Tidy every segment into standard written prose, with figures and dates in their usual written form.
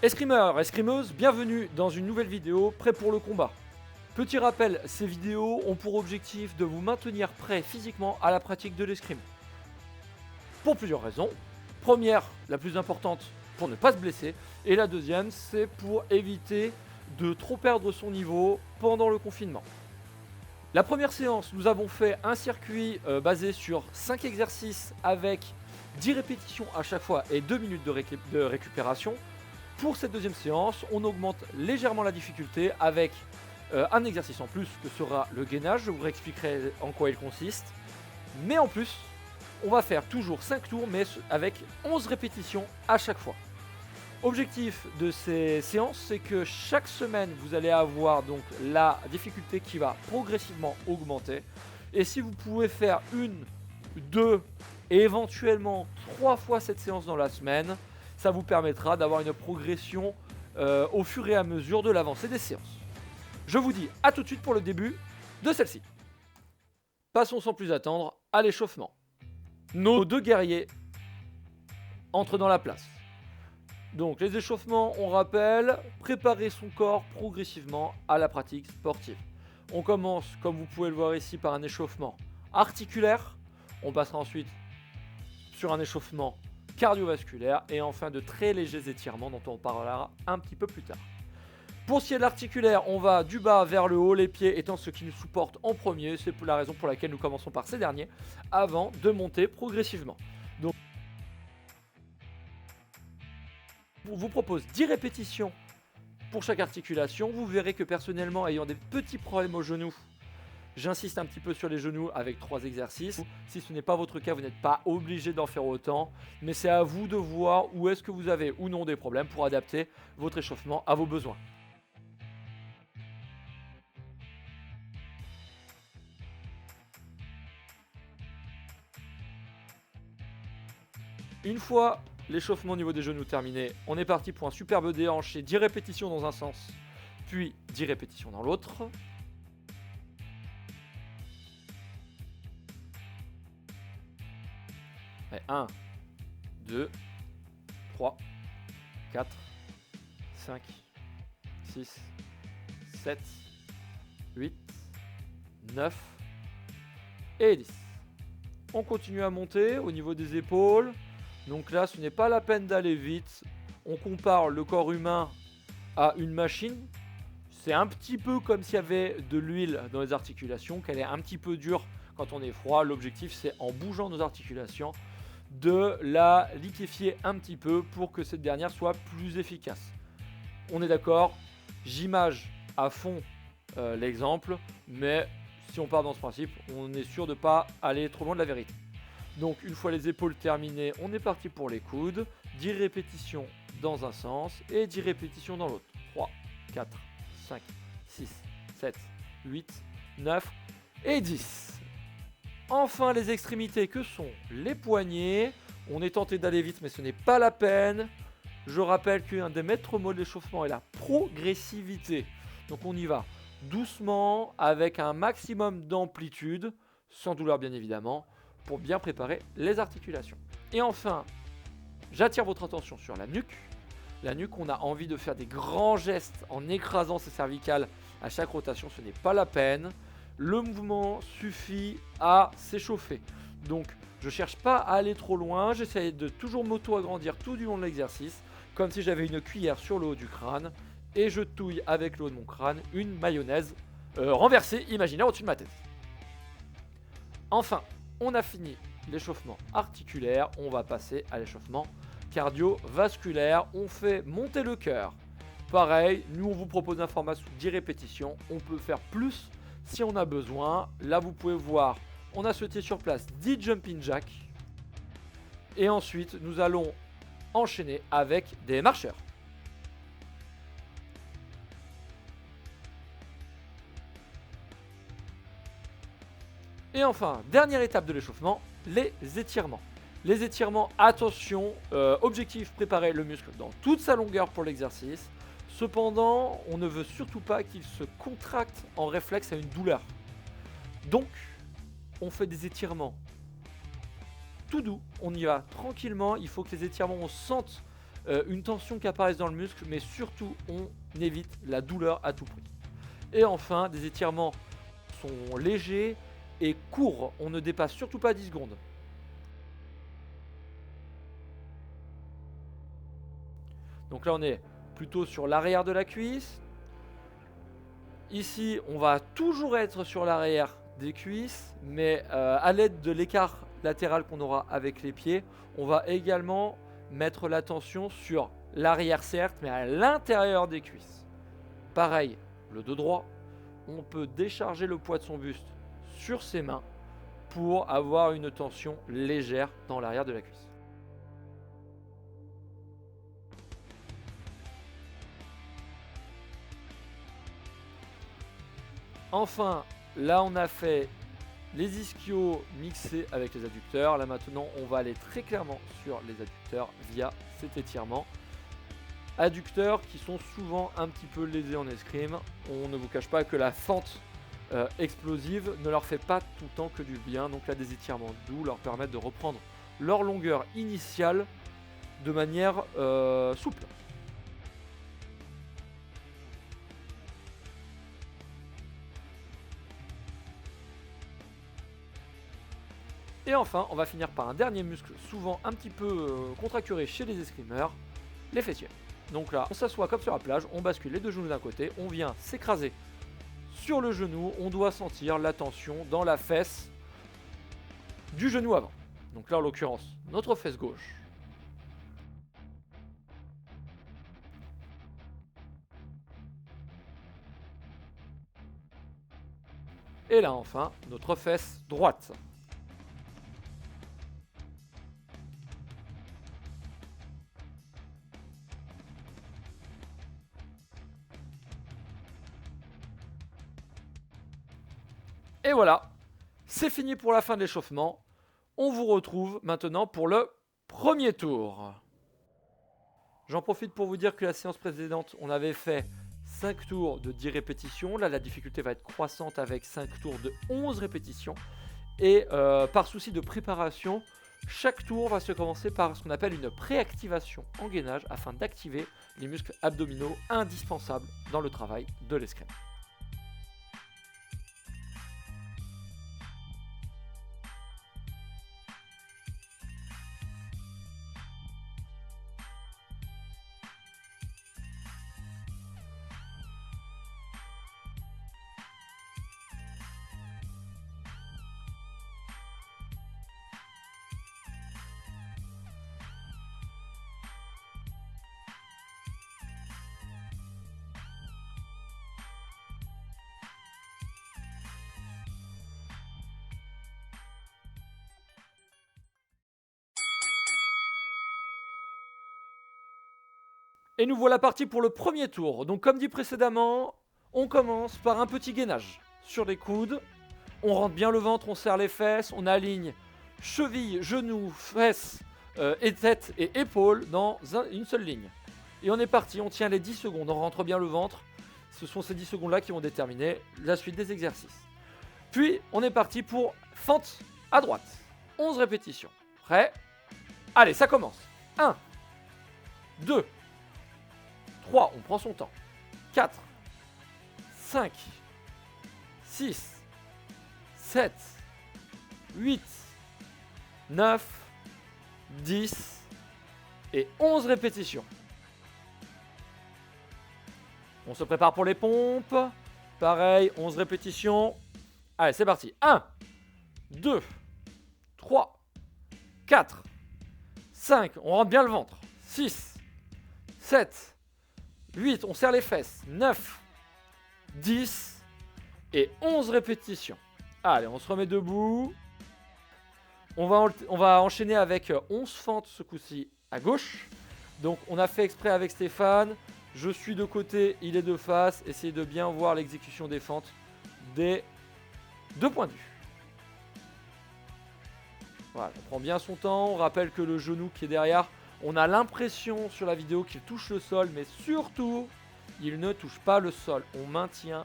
Escrimeurs, escrimeuses, bienvenue dans une nouvelle vidéo prêt pour le combat. Petit rappel, ces vidéos ont pour objectif de vous maintenir prêt physiquement à la pratique de l'escrime. Pour plusieurs raisons. Première, la plus importante, pour ne pas se blesser. Et la deuxième, c'est pour éviter de trop perdre son niveau pendant le confinement. La première séance, nous avons fait un circuit basé sur 5 exercices avec 10 répétitions à chaque fois et 2 minutes de récupération. Pour cette deuxième séance, on augmente légèrement la difficulté avec un exercice en plus que sera le gainage. Je vous réexpliquerai en quoi il consiste. Mais en plus, on va faire toujours 5 tours mais avec 11 répétitions à chaque fois. Objectif de ces séances, c'est que chaque semaine, vous allez avoir donc la difficulté qui va progressivement augmenter. Et si vous pouvez faire 1, 2 et éventuellement 3 fois cette séance dans la semaine, ça vous permettra d'avoir une progression au fur et à mesure de l'avancée des séances. Je vous dis à tout de suite pour le début de celle-ci. Passons sans plus attendre à l'échauffement. Nos deux guerriers entrent dans la place. Donc les échauffements, on rappelle, préparer son corps progressivement à la pratique sportive. On commence, comme vous pouvez le voir ici, par un échauffement articulaire. On passera ensuite sur un échauffement cardiovasculaire et enfin de très légers étirements dont on parlera un petit peu plus tard. Pour ce qui est de l'articulaire, on va du bas vers le haut, les pieds étant ceux qui nous supportent en premier. C'est la raison pour laquelle nous commençons par ces derniers avant de monter progressivement. Donc, je vous propose 10 répétitions pour chaque articulation. Vous verrez que personnellement, ayant des petits problèmes aux genoux, j'insiste un petit peu sur les genoux avec 3 exercices. Si ce n'est pas votre cas, vous n'êtes pas obligé d'en faire autant, mais c'est à vous de voir où est-ce que vous avez ou non des problèmes pour adapter votre échauffement à vos besoins. Une fois l'échauffement au niveau des genoux terminé, on est parti pour un superbe déhanché, 10 répétitions dans un sens, puis 10 répétitions dans l'autre. Et 1, 2, 3, 4, 5, 6, 7, 8, 9 et 10. On continue à monter au niveau des épaules. Donc là, ce n'est pas la peine d'aller vite. On compare le corps humain à une machine. C'est un petit peu comme s'il y avait de l'huile dans les articulations, qu'elle est un petit peu dure quand on est froid. L'objectif, c'est en bougeant nos articulations de la liquéfier un petit peu pour que cette dernière soit plus efficace. On est d'accord, j'image à fond l'exemple, mais si on part dans ce principe, on est sûr de ne pas aller trop loin de la vérité. Donc une fois les épaules terminées, on est parti pour les coudes. 10 répétitions dans un sens et 10 répétitions dans l'autre. 3, 4, 5, 6, 7, 8, 9 et 10. Enfin les extrémités que sont les poignets. On est tenté d'aller vite mais ce n'est pas la peine. Je rappelle qu'un des maîtres mots de l'échauffement est la progressivité. Donc on y va doucement avec un maximum d'amplitude, sans douleur bien évidemment, pour bien préparer les articulations. Et enfin, j'attire votre attention sur la nuque. La nuque, on a envie de faire des grands gestes en écrasant ses cervicales à chaque rotation, ce n'est pas la peine. Le mouvement suffit à s'échauffer. Donc, je ne cherche pas à aller trop loin, j'essaie de toujours m'auto-agrandir tout du long de l'exercice, comme si j'avais une cuillère sur le haut du crâne, et je touille avec le haut de mon crâne une mayonnaise renversée, imaginaire, au-dessus de ma tête. Enfin, on a fini l'échauffement articulaire, on va passer à l'échauffement cardiovasculaire. On fait monter le cœur. Pareil, nous on vous propose un format sous 10 répétitions. On peut faire plus si on a besoin. Là vous pouvez voir, on a sauté sur place 10 jumping jacks. Et ensuite nous allons enchaîner avec des marcheurs. Et enfin, dernière étape de l'échauffement, les étirements. Les étirements, attention, objectif, préparer le muscle dans toute sa longueur pour l'exercice. Cependant, on ne veut surtout pas qu'il se contracte en réflexe à une douleur. Donc, on fait des étirements tout doux, on y va tranquillement. Il faut que les étirements, on sente une tension qui apparaisse dans le muscle, mais surtout on évite la douleur à tout prix. Et enfin, des étirements sont légers et courts, on ne dépasse surtout pas 10 secondes. Donc là on est plutôt sur l'arrière de la cuisse. Ici on va toujours être sur l'arrière des cuisses, mais à l'aide de l'écart latéral qu'on aura avec les pieds, on va également mettre l'attention sur l'arrière certes, mais à l'intérieur des cuisses. Pareil, le dos droit, on peut décharger le poids de son buste sur ses mains pour avoir une tension légère dans l'arrière de la cuisse. Enfin, là on a fait les ischios mixés avec les adducteurs. Là maintenant on va aller très clairement sur les adducteurs via cet étirement. Adducteurs qui sont souvent un petit peu lésés en escrime. On ne vous cache pas que la fente explosive ne leur fait pas tout le temps que du bien. Donc là des étirements doux leur permettent de reprendre leur longueur initiale de manière souple. Et enfin, on va finir par un dernier muscle souvent un petit peu contracturé chez les escrimeurs, les fessiers. Donc là, on s'assoit comme sur la plage, on bascule les deux genoux d'un côté, on vient s'écraser sur le genou, on doit sentir la tension dans la fesse du genou avant. Donc là, en l'occurrence, notre fesse gauche. Et là, enfin, notre fesse droite. Et voilà, c'est fini pour la fin de l'échauffement. On vous retrouve maintenant pour le premier tour. J'en profite pour vous dire que la séance précédente, on avait fait 5 tours de 10 répétitions. Là, la difficulté va être croissante avec 5 tours de 11 répétitions. Et par souci de préparation, chaque tour va se commencer par ce qu'on appelle une préactivation en gainage afin d'activer les muscles abdominaux indispensables dans le travail de l'escrime. Et nous voilà partis pour le premier tour. Donc comme dit précédemment, on commence par un petit gainage sur les coudes. On rentre bien le ventre, on serre les fesses, on aligne cheville, genoux, fesses, et tête et épaules dans une seule ligne. Et on est parti, on tient les 10 secondes, on rentre bien le ventre. Ce sont ces 10 secondes-là qui vont déterminer la suite des exercices. Puis on est parti pour fente à droite. 11 répétitions. Prêt? Allez, ça commence. 1, 2, 3, on prend son temps. 4, 5, 6, 7, 8, 9, 10 et 11 répétitions. On se prépare pour les pompes. Pareil, 11 répétitions. Allez, c'est parti. 1, 2, 3, 4, 5, on rentre bien le ventre. 6, 7, 8, on serre les fesses. 9, 10 et 11 répétitions. Allez, on se remet debout. On va enchaîner avec 11 fentes ce coup-ci à gauche. Donc on a fait exprès avec Stéphane. Je suis de côté, il est de face. Essayez de bien voir l'exécution des fentes des deux points de vue. Voilà, on prend bien son temps. On rappelle que le genou qui est derrière, on a l'impression sur la vidéo qu'il touche le sol, mais surtout, il ne touche pas le sol. On maintient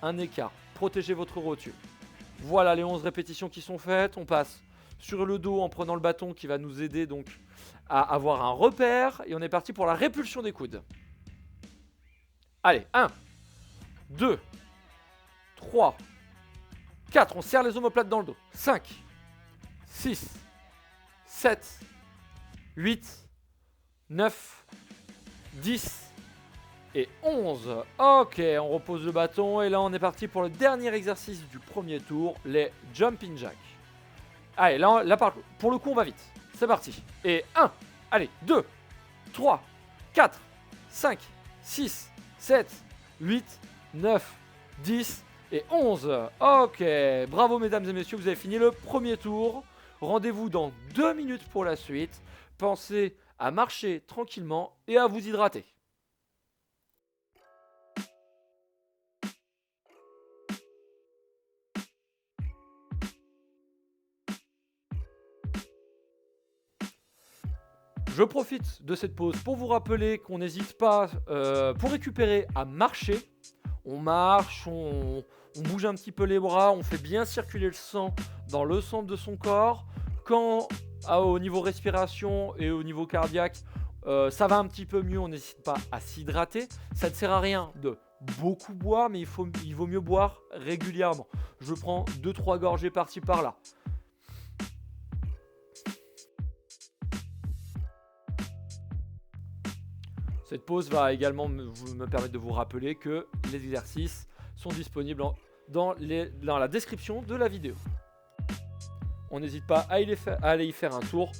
un écart. Protégez votre rotule. Voilà les 11 répétitions qui sont faites. On passe sur le dos en prenant le bâton qui va nous aider donc à avoir un repère. Et on est parti pour la répulsion des coudes. Allez, 1, 2, 3, 4. On serre les omoplates dans le dos. 5, 6, 7, 8, 9, 10 et 11. Ok, on repose le bâton et là on est parti pour le dernier exercice du premier tour, les jumping jacks. Allez, là pour le coup on va vite. C'est parti. Et 1, allez, 2, 3, 4, 5, 6, 7, 8, 9, 10 et 11. Ok, bravo mesdames et messieurs, vous avez fini le premier tour. Rendez-vous dans 2 minutes pour la suite. Pensez à marcher tranquillement et à vous hydrater. Je profite de cette pause pour vous rappeler qu'on n'hésite pas, pour récupérer, à marcher. On marche, on bouge un petit peu les bras, on fait bien circuler le sang dans le centre de son corps. Quand au niveau respiration et au niveau cardiaque, ça va un petit peu mieux, on n'hésite pas à s'hydrater. Ça ne sert à rien de beaucoup boire, mais il vaut mieux boire régulièrement. Je prends 2-3 gorgées par-ci par-là. Cette pause va également me permettre de vous rappeler que les exercices sont disponibles dans la description de la vidéo. On n'hésite pas à aller y faire un tour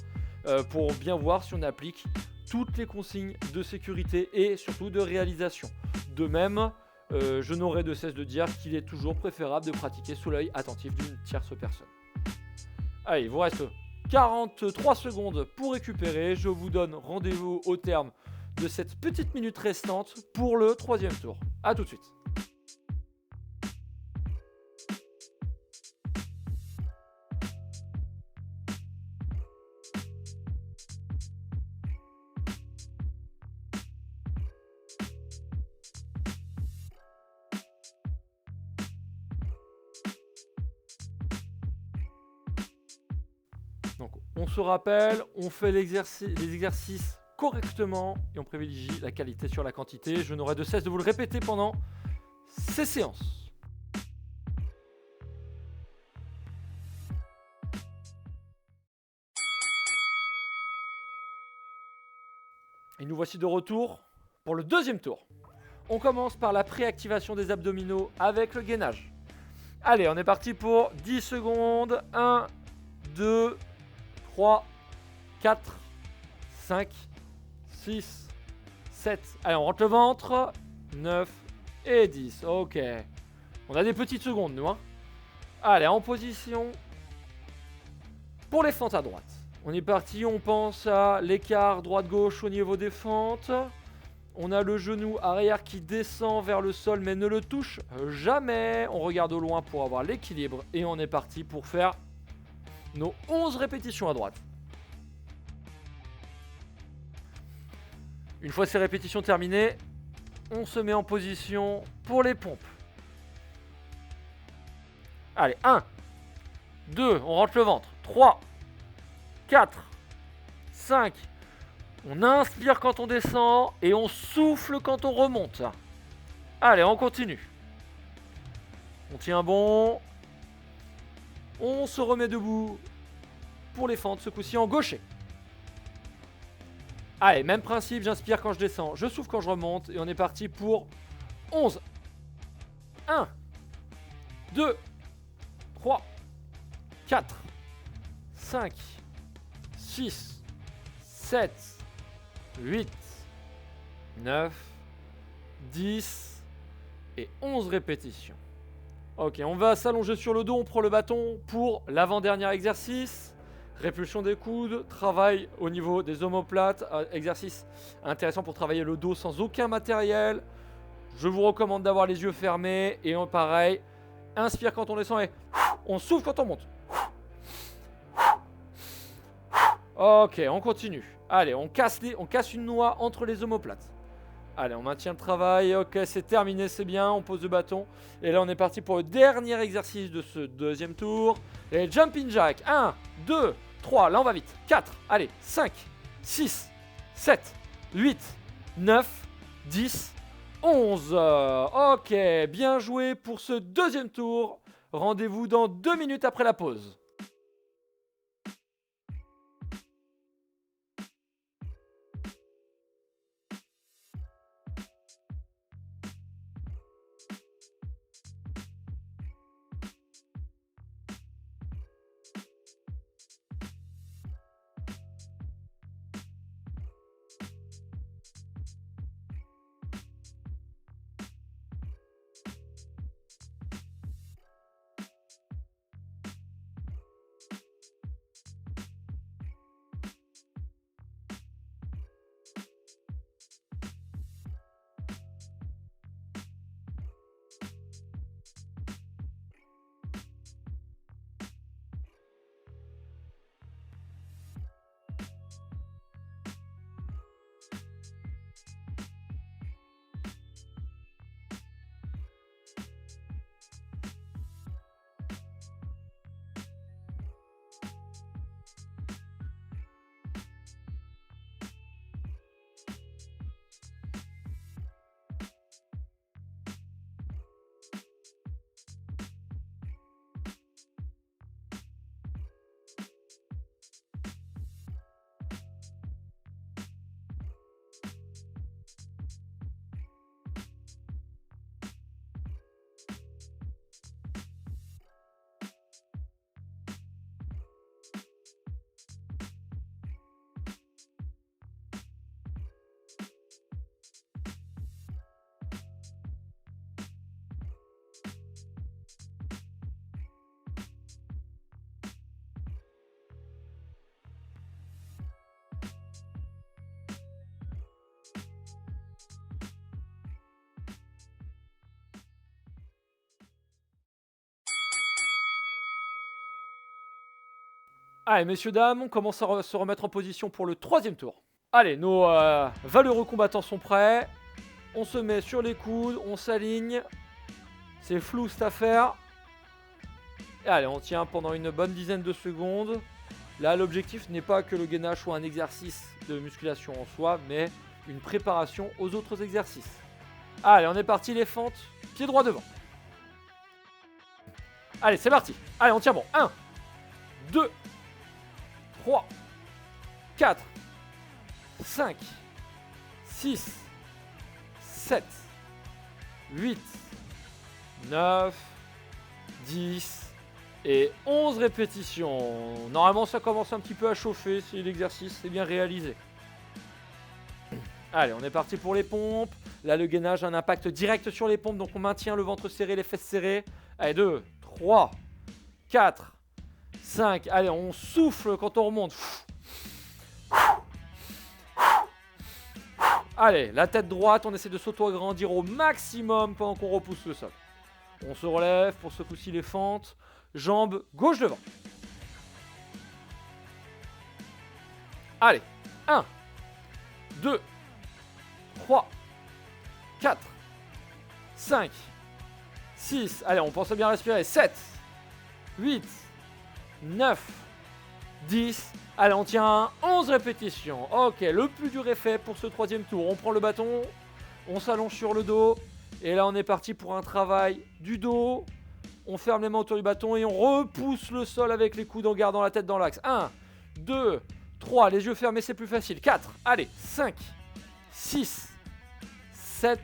pour bien voir si on applique toutes les consignes de sécurité et surtout de réalisation. De même, je n'aurai de cesse de dire qu'il est toujours préférable de pratiquer sous l'œil attentif d'une tierce personne. Allez, il vous reste 43 secondes pour récupérer. Je vous donne rendez-vous au terme de cette petite minute restante pour le troisième tour. A tout de suite. Donc, on se rappelle, on fait les exercices correctement et on privilégie la qualité sur la quantité. Je n'aurai de cesse de vous le répéter pendant ces séances. Et nous voici de retour pour le deuxième tour. On commence par la préactivation des abdominaux avec le gainage. Allez, on est parti pour 10 secondes. 1, 2, 3, 4, 5, 6, 7. Allez, on rentre le ventre. 9 et 10. Ok. On a des petites secondes, nous. Hein. Allez, en position pour les fentes à droite. On est parti, on pense à l'écart droite-gauche au niveau des fentes. On a le genou arrière qui descend vers le sol mais ne le touche jamais. On regarde au loin pour avoir l'équilibre. Et on est parti pour faire nos 11 répétitions à droite. Une fois ces répétitions terminées, on se met en position pour les pompes. Allez, 1, 2, on rentre le ventre. 3, 4, 5. On inspire quand on descend et on souffle quand on remonte. Allez, on continue. On tient bon. On se remet debout pour les fentes, ce coup-ci en gaucher. Allez, même principe, j'inspire quand je descends, je souffle quand je remonte et on est parti pour 11. 1, 2, 3, 4, 5, 6, 7, 8, 9, 10 et 11 répétitions. Ok, on va s'allonger sur le dos, on prend le bâton pour l'avant-dernier exercice. Répulsion des coudes, travail au niveau des omoplates, exercice intéressant pour travailler le dos sans aucun matériel. Je vous recommande d'avoir les yeux fermés et pareil, inspire quand on descend et on souffle quand on monte. Ok, on continue. Allez, on casse une noix entre les omoplates. Allez, on maintient le travail. Ok, c'est terminé, c'est bien. On pose le bâton. Et là, on est parti pour le dernier exercice de ce deuxième tour. Les jumping jack. 1, 2, 3. Là, on va vite. 4, allez, 5, 6, 7, 8, 9, 10, 11. Ok, bien joué pour ce deuxième tour. Rendez-vous dans 2 minutes après la pause. Allez, messieurs, dames, on commence à se remettre en position pour le troisième tour. Allez, nos valeureux combattants sont prêts. On se met sur les coudes, on s'aligne. C'est flou cette affaire. Et allez, on tient pendant une bonne dizaine de secondes. Là, l'objectif n'est pas que le gainage soit un exercice de musculation en soi, mais une préparation aux autres exercices. Allez, on est parti, les fentes. Pied droit devant. Allez, c'est parti. Allez, on tient bon. 1, 2, 3, 4, 5, 6, 7, 8, 9, 10 et 11 répétitions. Normalement, ça commence un petit peu à chauffer si l'exercice est bien réalisé. Allez, on est parti pour les pompes. Là, le gainage a un impact direct sur les pompes, donc on maintient le ventre serré, les fesses serrées. Allez, 2, 3, 4, 5. Allez, on souffle quand on remonte. Allez, la tête droite, on essaie de s'auto-agrandir au maximum pendant qu'on repousse le sol. On se relève, pour ce coup-ci les fentes. Jambes gauche devant. Allez, 1, 2, 3, 4, 5, 6. Allez, on pense à bien respirer. 7, 8, 9, 10. Allez, on tient 11 répétitions. Ok, le plus dur est fait pour ce troisième tour. On prend le bâton, on s'allonge sur le dos. Et là, on est parti pour un travail du dos. On ferme les mains autour du bâton et on repousse le sol avec les coudes en gardant la tête dans l'axe. 1, 2, 3. Les yeux fermés, c'est plus facile. 4, allez, 5, 6, 7,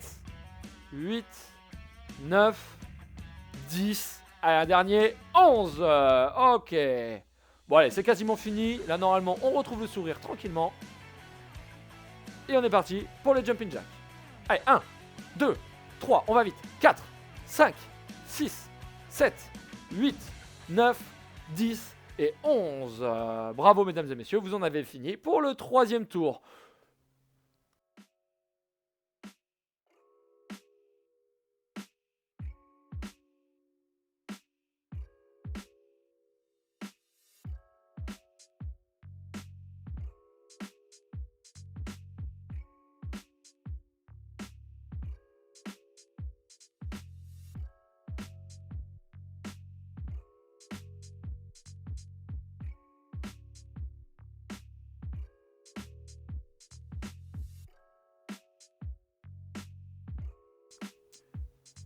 8, 9, 10. Allez, un dernier, 11. Ok. Bon, allez, c'est quasiment fini. Là, normalement, on retrouve le sourire tranquillement. Et on est parti pour le jumping jack. Allez, 1, 2, 3, on va vite. 4, 5, 6, 7, 8, 9, 10 et 11. Bravo, mesdames et messieurs, vous en avez fini pour le troisième tour.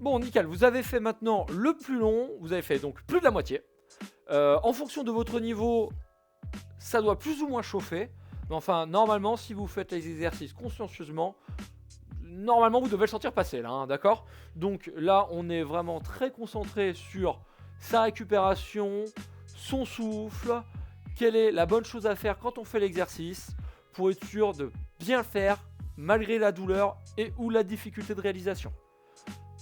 Bon, nickel, vous avez fait maintenant le plus long, vous avez fait donc plus de la moitié. En fonction de votre niveau, ça doit plus ou moins chauffer. Mais enfin, normalement, si vous faites les exercices consciencieusement, normalement, vous devez le sentir passer là, hein, d'accord? Donc là, on est vraiment très concentré sur sa récupération, son souffle, quelle est la bonne chose à faire quand on fait l'exercice, pour être sûr de bien le faire, malgré la douleur et ou la difficulté de réalisation.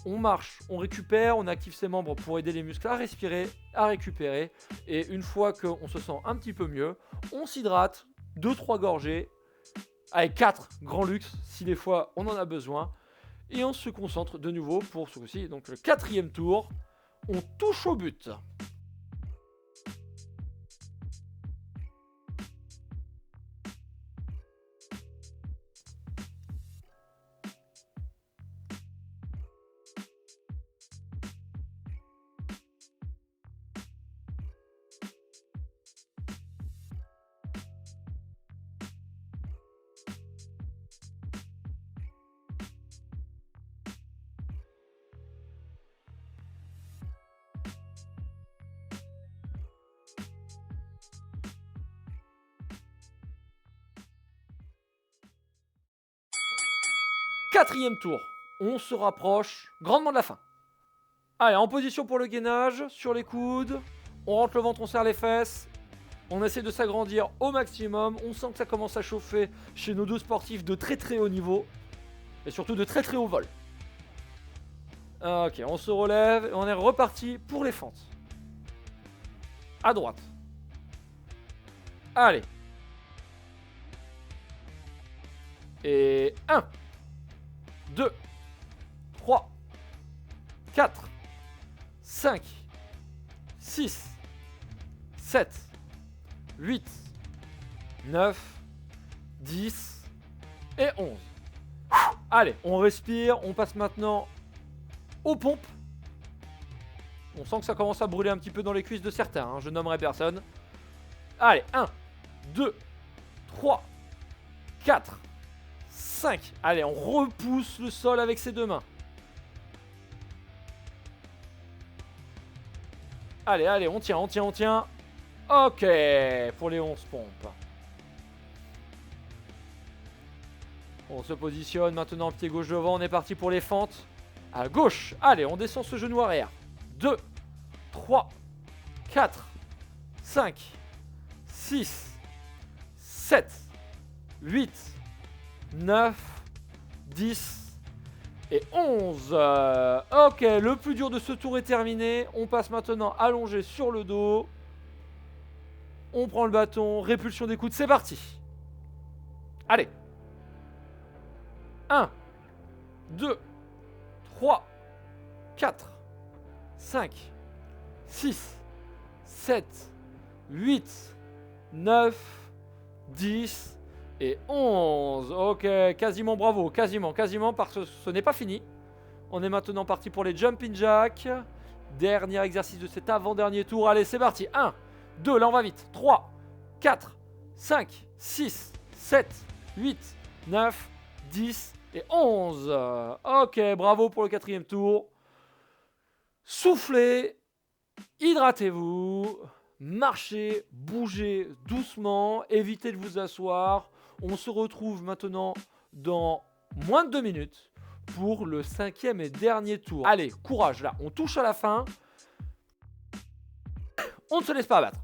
On marche, on récupère, on active ses membres pour aider les muscles à respirer, à récupérer. Et une fois qu'on se sent un petit peu mieux, on s'hydrate, 2-3 gorgées, avec 4 grands luxe, si des fois on en a besoin. Et on se concentre de nouveau pour ce coup-ci. Donc le 4e tour, on touche au but. Quatrième tour, on se rapproche grandement de la fin. Allez, en position pour le gainage, sur les coudes, on rentre le ventre, on serre les fesses, on essaie de s'agrandir au maximum, on sent que ça commence à chauffer chez nos deux sportifs de très très haut niveau, et surtout de très très haut vol. Ok, on se relève et on est reparti pour les fentes. À droite. Allez. Et 1, 2, 3, 4, 5, 6, 7, 8, 9, 10 et 11. Allez, on respire, on passe maintenant aux pompes. On sent que ça commence à brûler un petit peu dans les cuisses de certains, hein, je nommerai personne. Allez, 1, 2, 3, 4, 5. Allez, on repousse le sol avec ses deux mains. Allez, allez, on tient, on tient, on tient. Ok, pour les 11 pompes. On se positionne maintenant, pied gauche devant, on est parti pour les fentes. À gauche, allez, on descend ce genou arrière. 2, 3, 4, 5, 6, 7, 8, 9, 10 et 11. Ok, le plus dur de ce tour est terminé. On passe maintenant allongé sur le dos. On prend le bâton, répulsion des coudes, c'est parti. Allez. 1, 2, 3, 4, 5, 6, 7, 8, 9, 10 et 11. Ok, quasiment bravo, quasiment, parce que ce n'est pas fini. On est maintenant parti pour les jumping jacks. Dernier exercice de cet avant-dernier tour. Allez, c'est parti. 1, 2, là on va vite. 3, 4, 5, 6, 7, 8, 9, 10 et 11. Ok, bravo pour le 4e tour. Soufflez, hydratez-vous, marchez, bougez doucement, évitez de vous asseoir. On se retrouve maintenant dans moins de 2 minutes pour le 5e et dernier tour. Allez, courage là, on touche à la fin. On ne se laisse pas abattre.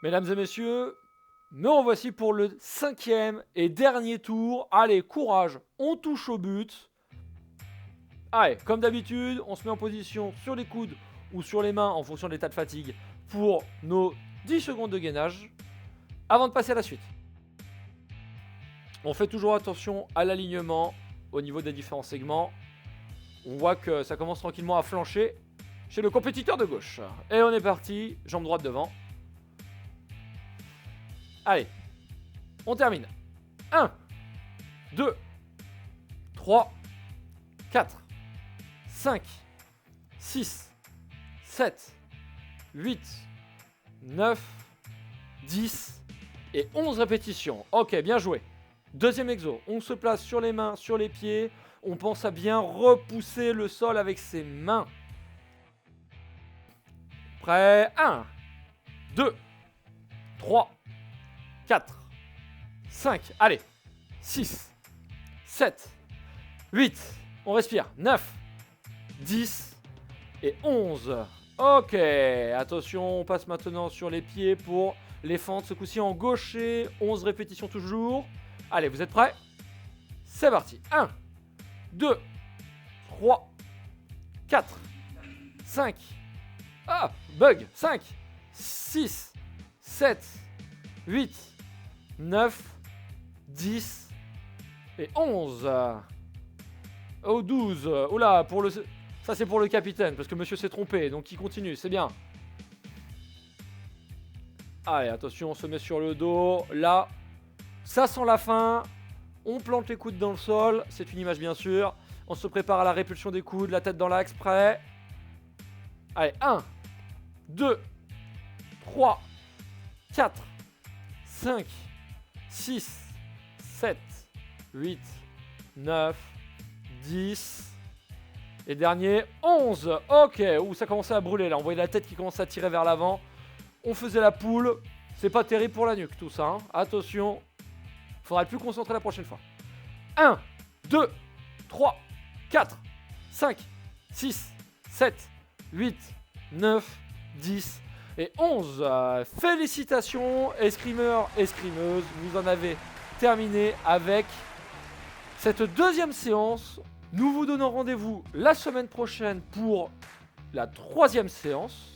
Mesdames et messieurs, me revoici pour le 5e et dernier tour. Allez, courage, on touche au but. Allez, comme d'habitude, on se met en position sur les coudes ou sur les mains en fonction de l'état de fatigue pour nos 10 secondes de gainage avant de passer à la suite. On fait toujours attention à l'alignement au niveau des différents segments. On voit que ça commence tranquillement à flancher chez le compétiteur de gauche. Et on est parti, jambe droite devant. Allez, on termine. 1, 2, 3, 4, 5, 6, 7, 8, 9, 10 et 11 répétitions. Ok, bien joué. Deuxième exo, on se place sur les mains, sur les pieds. On pense à bien repousser le sol avec ses mains. Prêt? 1, 2, 3, 4, 5, allez, 6, 7, 8, on respire, 9, 10 et 11. Ok, attention, on passe maintenant sur les pieds pour les fentes, ce coup-ci en gaucher, 11 répétitions toujours. Allez, vous êtes prêts? C'est parti. 1, 2, 3, 4, 5, ah, bug, 5, 6, 7, 8, 9, 10 et 11. Oh, 12. Oula, ça c'est pour le capitaine, parce que monsieur s'est trompé, donc il continue, c'est bien. Allez, attention, on se met sur le dos. Là, ça sent la fin. On plante les coudes dans le sol. C'est une image, bien sûr. On se prépare à la répulsion des coudes, la tête dans l'axe, prêt. Allez, 1, 2, 3, 4, 5, 6, 7, 8, 9, 10. Et dernier, 11. Ok, ouh, ça commençait à brûler là. On voyait la tête qui commençait à tirer vers l'avant. On faisait la poule. C'est pas terrible pour la nuque tout ça. Hein. Attention. Faudra être plus concentré la prochaine fois. 1, 2, 3, 4, 5, 6, 7, 8, 9, 10 et 11. Félicitations, escrimeurs et escrimeuses. Vous en avez terminé avec cette deuxième séance. Nous vous donnons rendez-vous la semaine prochaine pour la 3e séance,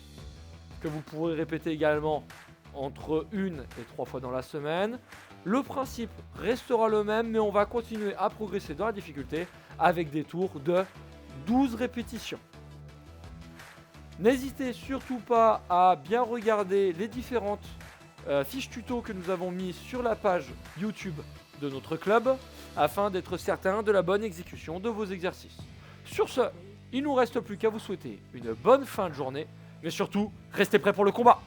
que vous pourrez répéter également entre 1 et 3 fois dans la semaine. Le principe restera le même, mais on va continuer à progresser dans la difficulté avec des tours de 12 répétitions. N'hésitez surtout pas à bien regarder les différentes fiches tuto que nous avons mis sur la page YouTube de notre club afin d'être certain de la bonne exécution de vos exercices. Sur ce, il ne nous reste plus qu'à vous souhaiter une bonne fin de journée, mais surtout, restez prêts pour le combat.